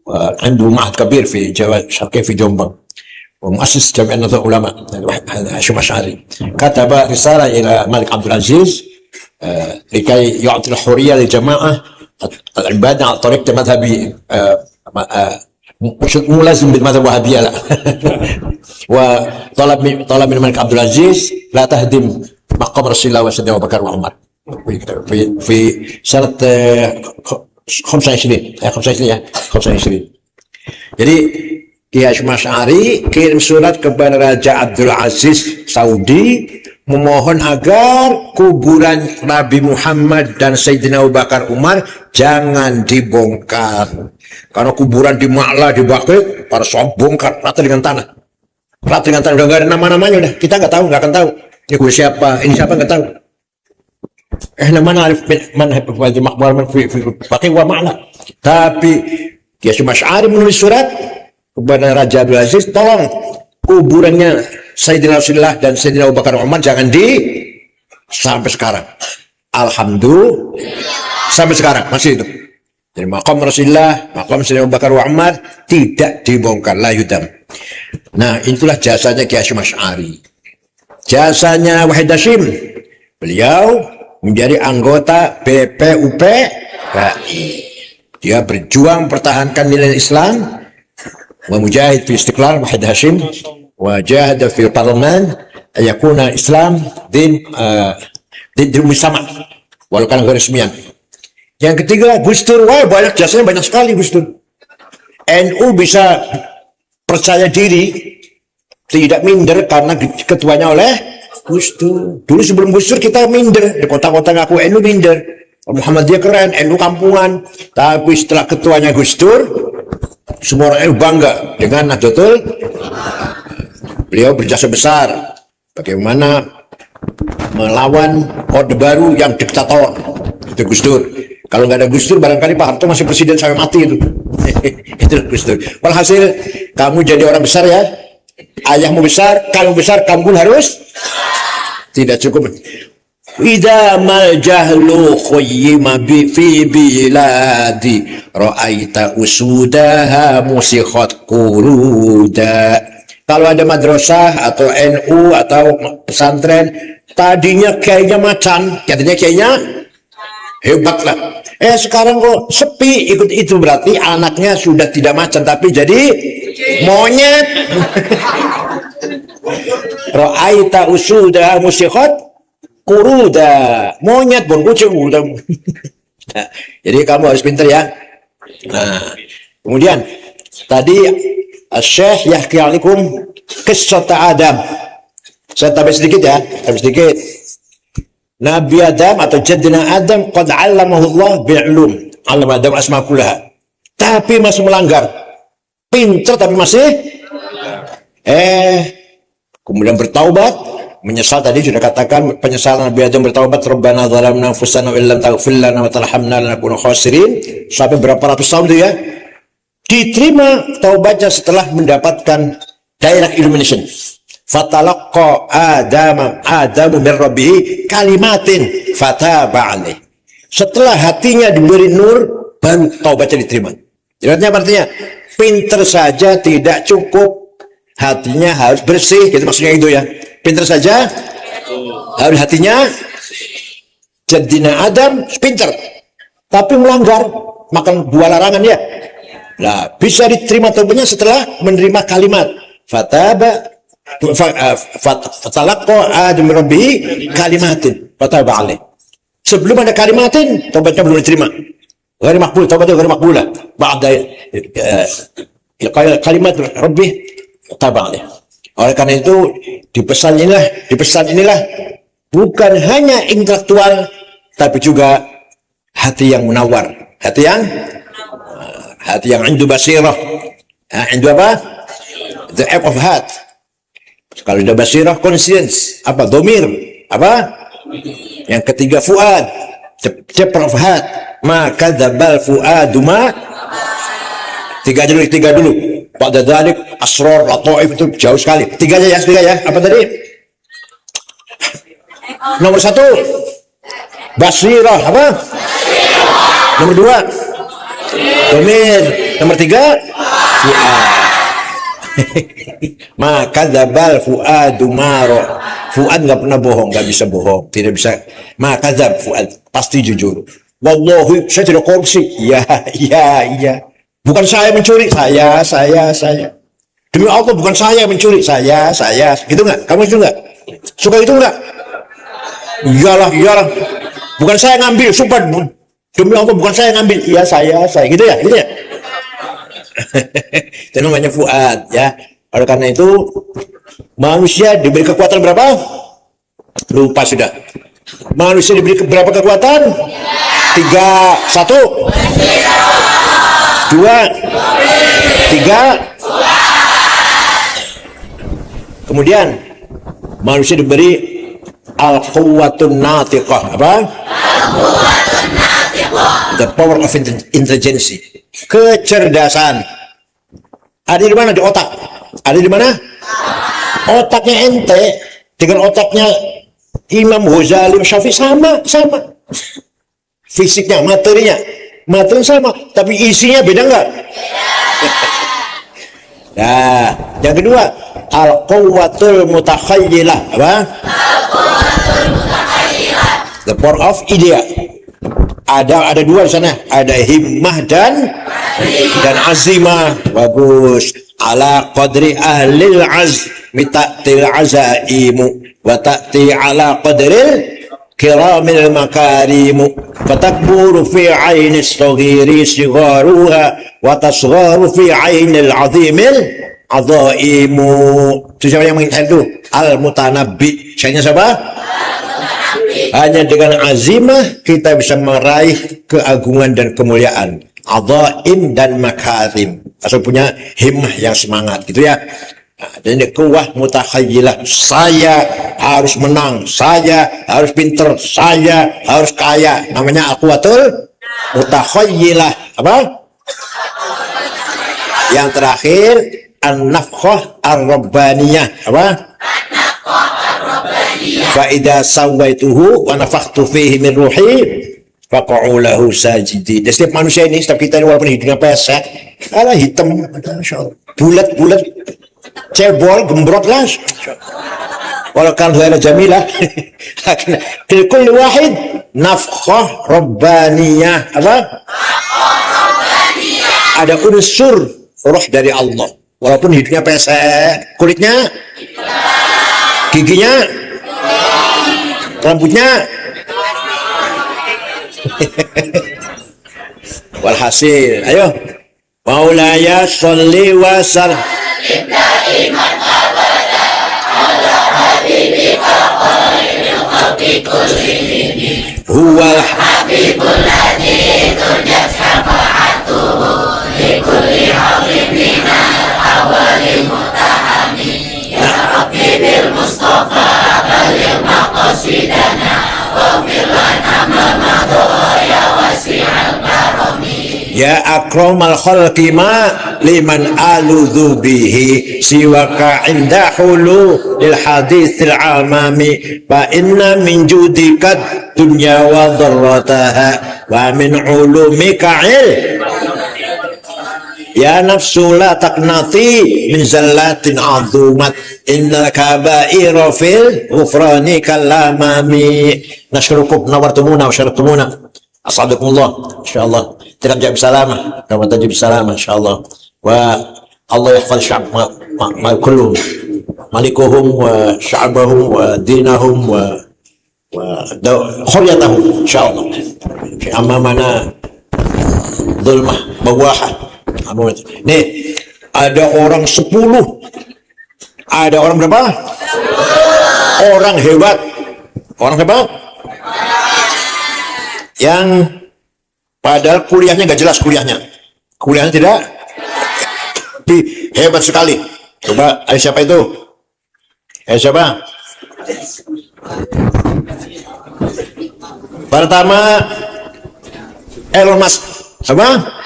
وعنده معهد كبير في شرقية في جنبة، ومؤسس جمعية نهضة العلماء. هاشم أشعري كتب رسالة إلى الملك عبد العزيز لكي يعطي الحرية للجماعة العبادة على طريقة مذهبي، مو لازم بالمذهب الوهابية لا. وطلب من الملك عبد العزيز لا تهدم مقام رسول الله وسيدنا أبو بكر وعمر في سنة 25. Jadi Kiai Hasyim Asy'ari kirim surat kepada Raja Abdul Aziz Saudi memohon agar kuburan Nabi Muhammad dan Sayyidina Abu Bakar Umar jangan dibongkar. Karena kuburan di Ma'la, di Baqi, para sahabat bongkar rata dengan tanah. Rata dengan tanah, udah gak ada nama-namanya, udah kita nggak tahu, nggak akan tahu. Ini gue siapa, ini siapa nggak tahu. Mana arif man maqbar man fi Baqi wa Ma'la. Tapi Hasyim Asy'ari menulis surat kepada Raja Abdul Aziz, tolong kuburannya Sayyidina Rasulullah dan Sayyidina Abu Bakar Umar jangan sampai sekarang. Alhamdulillah sampai sekarang masih itu. Jadi makam Rasulullah, makam Sayyidina Abu Bakar Umar tidak dibongkar, la yudam. Nah, itulah jasanya Ki Hasyim Asy'ari. Jasanya Wahid Hasyim, beliau menjadi anggota BPUPKI. Dia berjuang mempertahankan nilai Islam. Wa mujahid fi istiqlal Wahid Hasyim wa jahada fi parlemen ayakuna Islam din mujtama walau kan resmian. Yang ketiga Gus Dur, wah banyak jasanya, banyak sekali Gus Dur. NU bisa percaya diri, tidak minder karena ketuanya oleh Gus Dur. Dulu sebelum Gus Dur kita minder, di kota-kota ngaku NU minder. Muhammadiyah keren, NU kampungan. Tapi setelah ketuanya Gus Dur, semua orang NU bangga dengan Nahdlatul. Beliau berjasa besar bagaimana melawan Orde Baru yang diktator. Itu Gus Dur. Kalau nggak ada Gus Dur, barangkali Pak Harto masih presiden sampai mati itu. Itu Gus Dur. Walhasil, kamu jadi orang besar ya. Ayahmu besar, kamu besar, kamu pun harus. Tidak cukup. Idza mal jahlu khayyima fi biladi ra'aita usudaha musikhat quruda. Kalau ada madrasah atau NU atau pesantren, tadinya kayaknya macan, katanya kayaknya hebat lah. Sekarang kok sepi, ikut itu berarti anaknya sudah tidak macan tapi jadi monyet. Ra'aita usudaha musikhat kuruda, monyet bon kucing udah. Jadi kamu harus pintar ya. Nah, kemudian tadi Syekh yahki alaikum kisah Adam. Saya tambah sedikit ya, tambah sedikit. Nabi Adam atau Jaddina Adam qad 'allamahu Allah bi'ulum. 'Allama Adam asma kullaha. Tapi masih melanggar. Pintar tapi masih kemudian bertaubat, menyesal. Tadi sudah katakan penyesalan Nabi Adam bertaubat, Rabbana zalamna anfusana wa illam taghfir lana wa tarhamna lanakunanna khasirin, sampai berapa ratus tahun itu ya. Diterima taubatnya setelah mendapatkan direct illumination. Fatalaqqa Adamu min rabbih kalimatin fataba alaih. Setelah hatinya diberi nur, baru taubatnya diterima. Jadi artinya pinter saja tidak cukup, hatinya harus bersih, gitu maksudnya itu ya. Pinter saja harus hatinya. Jadina Adam pinter tapi melanggar, makan buah larangan ya. Nah, bisa diterima taubatnya setelah menerima kalimat fatalaqqa Adam rabbi kalimatin fataba alaih. Sebelum ada kalimatin, taubatnya belum diterima. Ghairi maqbul, taubatnya ghairi maqbulah. Ba'da kalimat rabbi fataba alaih. Oleh karena itu di pesan inilah bukan hanya intelektual tapi juga hati yang munawar, hati yang indu basirah. Indu apa? The app of heart. Kalau ada basirah, conscience, apa? Domir, apa? Yang ketiga fuad, chapter of heart. Maka dzabal fuadu ma. Tiga dulu. Pada dalik asror lataif itu jauh sekali. Tiga ya. Apa tadi? Nomor satu basirah, apa? Nomor dua domir. Nomor tiga fuad. Maka dzabal fuadu maro. Fuad nggak pernah bohong, nggak bisa bohong, tidak bisa. Maka dzab fuad pasti jujur. Wallahi saya tidak korupsi. Ya. Bukan saya mencuri, saya. Demi Allah bukan saya mencuri, saya. Gitu nggak? Kamu itu nggak? Suka itu nggak? Iyalah. Bukan saya ngambil, sumpah. Demi Allah bukan saya ngambil. Iya saya. Gitu ya. Itu namanya fuad ya. Oleh karena itu manusia diberi kekuatan berapa? Lupa sudah. Manusia diberi berapa kekuatan? 3. 1. 2. 3. Kemudian manusia diberi al-quwwatun natiqah. Apa? The power of intelligence. Kecerdasan. Ada di mana? Di otak. Ada di mana? Otaknya ente dengan otaknya Imam Ghazali, Syafi'i sama. Fisiknya, materinya sama, tapi isinya beda enggak? Nah, yang kedua, al-quwwatul mutakhayyilah. Apa? The power of idea. Ada 2 di sana. Ada himmah dan azimah. Bagus. Ala qadri ahlil azmi ta'til azaimu wa ta'ti ala qadril kiramil makarimu fatakburu fi aini as-saghiri sigharuha wa tasgharu fi aini al-azimil azaimu. Itu siapa yang mengatakan itu? Al-Mutanabbi. Sayangnya siapa? Hanya dengan azimah kita bisa meraih keagungan dan kemuliaan. Adhaim dan makarim. Asal punya himmah yang semangat gitu ya. Nah, dan kuwah mutakhayyilah. Saya harus menang, saya harus pinter, saya harus kaya. Namanya al-quwwatul mutakhayyilah. Apa? Yang terakhir an-nafkhah ar-rabbaniyah. Apa? Fa idza sawaituhu wa nafakhtu fihi min ruhi faqa'u lahu sajidin. Dan setiap manusia ini, setiap kita ini walaupun hidungnya pesek, ala hitam, bulat-bulat, cebol, gembrot lah. Walau kan huwa jamilah. Fil kulli wahid nafkhah rabbaniyah. Apa? Ada unsur roh dari Allah. Walaupun hidungnya pesek, kulitnya, giginya, rambutnya. Walhasil, ayo. Maulaya sholli wa sallim daiman abada ala habibika khairil khalqi kullihim huwal habibul ladzi turja syafa'atuhu li kulli haqqin minal awwalil mutahami ya rabbi bil mustafa balil maqasidana wa fil lana ya wasi'al karami ya akramal khalqi ma liman aludhu bihi siwaka inda hulu lil hadithil amami fa inna min judika dunya wa dharrataha wa min ulumika ya nafsu la taqnati min zallatin azumat innal kaba'ira fil ghufrani kalamami. Nashkurukum nawartumuna wa syaratumuna as'adukumullah insyaallah tidak jawab salam dan tajib salam insyaallah wa Allah yahfaz sya'b ma kulluhum malikuhum wa sya'bahum wa dinahum wa khuryatahum insyaallah fi amamana zulmah bawahah. Nih, ada orang 10. Ada orang berapa? 10. Orang hebat. Orang hebat? Yang padahal kuliahnya nggak jelas kuliahnya. Kuliahnya tidak hebat sekali. Coba, ayo siapa itu? Siapa? Pertama, Elon Musk. Siapa?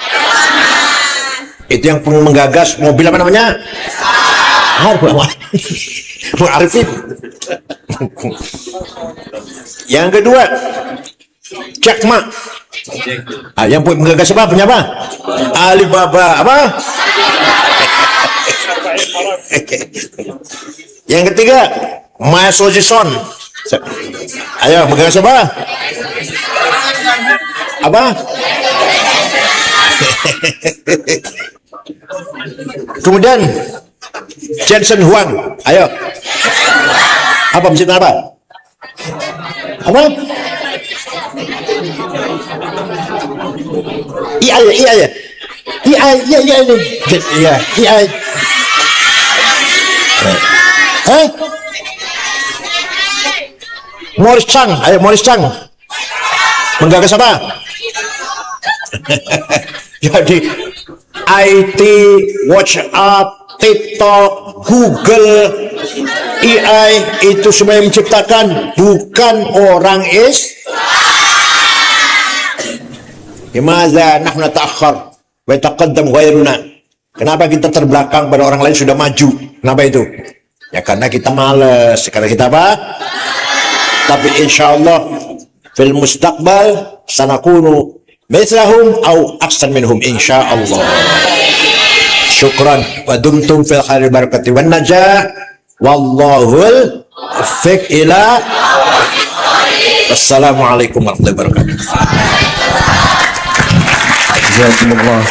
Itu yang menggagas mobil apa namanya? Arifin. Yang kedua, Jack Ma. Yang menggagas apa? Punya apa? Alibaba. Apa? Yang ketiga, Masoji-son. Ayo, menggagas apa? Apa? Kemudian Jensen Huang, ayo. Apa menciptakan apa? Apa? Iya. Morris Chang, ayo Morris Chang. Menggagas apa? Jadi IT, WhatsApp, TikTok, Google, AI itu semua yang menciptakan, bukan orang Limadha nahnu nata'akhkhar wa yataqaddam ghairuna? Kenapa kita terbelakang pada orang lain sudah maju? Kenapa itu? Ya karena kita malas. Karena kita apa? Tapi insyaallah fil mustaqbal sanakunu mithlahum au ahsan minhum insyaallah. Syukran wa dumtum fil khairi barakati wan najah wallahul muwaffiq ila. Wassalamualaikum warahmatullahi wabarakatuh. Jazakumullah.